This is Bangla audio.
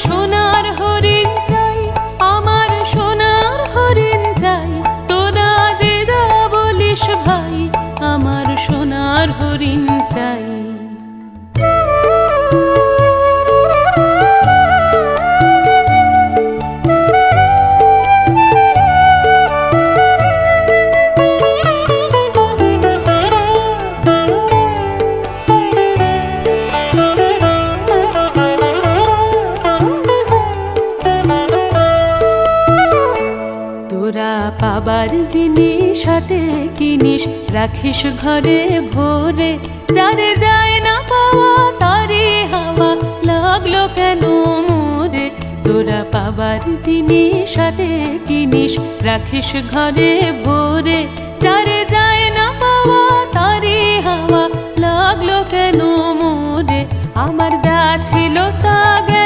সোনার হরিণ চাই, আমার সোনার হরিণ চাই। তোরা যে যা বলিস ভাই, আমার সোনার হরিণ চাই। তোরা পাবার জিনিস হাটে কিনিস, রাখিস ঘরে ভরে। যারে যায় না পাওয়া তারে হাওয়া লাগলো কেন মোরে। তোরা পাবার জিনিস হাটে কিনিস, রাখিস ঘরে ভরে। যারে যায় না পাওয়া তারে হাওয়া লাগলো কেন মোরে। আমার যা ছিল তা গেল।